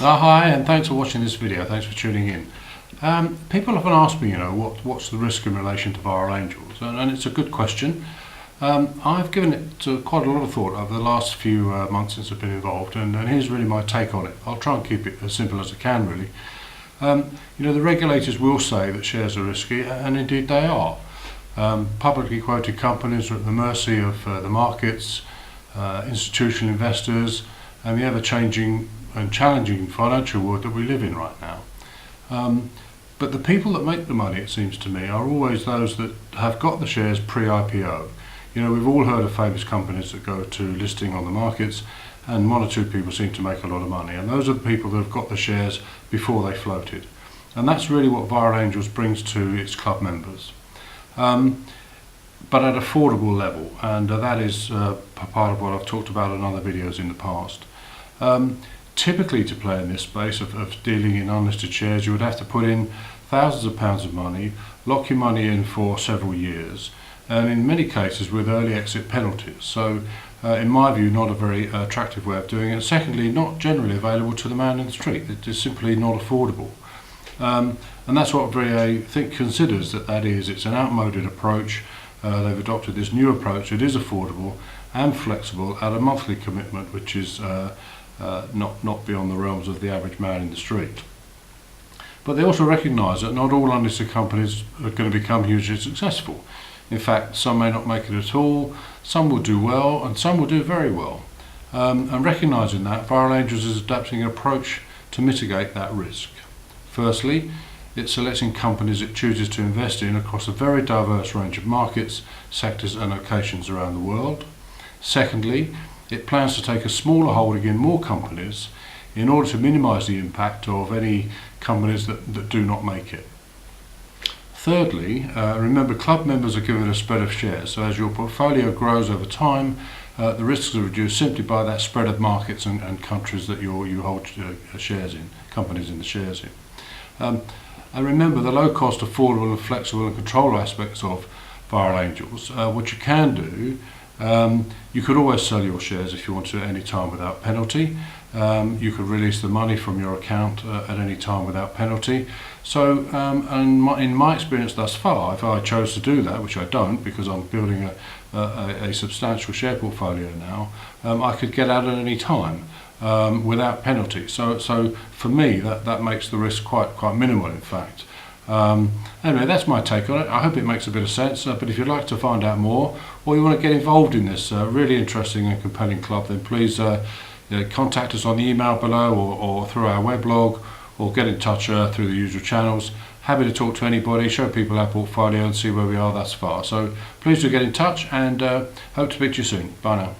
Hi, and thanks for watching this video. Thanks for tuning in. People often ask me, what's the risk in relation to viral angels, and it's a good question. I've given it quite a lot of thought over the last few months since I've been involved, and here's really my take on it. I'll try and keep it as simple as I can, really. The regulators will say that shares are risky, and indeed they are. Publicly quoted companies are at the mercy of the markets, institutional investors, and the ever-changing and challenging financial world that we live in right now. But the people that make the money, it seems to me, are always those that have got the shares pre-IPO. We've all heard of famous companies that go to listing on the markets, and one or two people seem to make a lot of money, and those are the people that have got the shares before they floated. And that's really what Viral Angels brings to its club members. But at affordable level, and that is part of what I've talked about in other videos in the past. Typically, to play in this space of dealing in unlisted shares, you would have to put in thousands of pounds of money, lock your money in for several years, and in many cases with early exit penalties. So in my view, not a very attractive way of doing it. Secondly, not generally available to the man in the street. It is simply not affordable. And that's what VA, I think, considers that is. It's an outmoded approach. They've adopted this new approach. It is affordable and flexible at a monthly commitment, which is not beyond the realms of the average man in the street. But they also recognise that not all unlisted companies are going to become hugely successful. In fact, some may not make it at all, some will do well, and some will do very well. And recognising that, Viral Angels is adapting an approach to mitigate that risk. Firstly, it's selecting companies it chooses to invest in across a very diverse range of markets, sectors and locations around the world. Secondly, it plans to take a smaller holding in more companies in order to minimise the impact of any companies that do not make it. Thirdly, remember, club members are given a spread of shares, so as your portfolio grows over time, the risks are reduced simply by that spread of markets and countries that you hold shares in, companies in the shares in. And remember the low cost, affordable and flexible and control aspects of Viral Angels. What you can do, you could always sell your shares if you want to at any time without penalty. You could release the money from your account at any time without penalty. So in my experience thus far, if I chose to do that, which I don't because I'm building a substantial share portfolio now, I could get out at any time without penalty. So for me that makes the risk quite minimal, in fact. Anyway, that's my take on it. I hope it makes a bit of sense, but if you'd like to find out more or you want to get involved in this really interesting and compelling club, then please contact us on the email below or through our weblog, or get in touch through the usual channels. Happy to talk to anybody, show people our portfolio and see where we are thus far. So please do get in touch, and hope to speak to you soon. Bye now.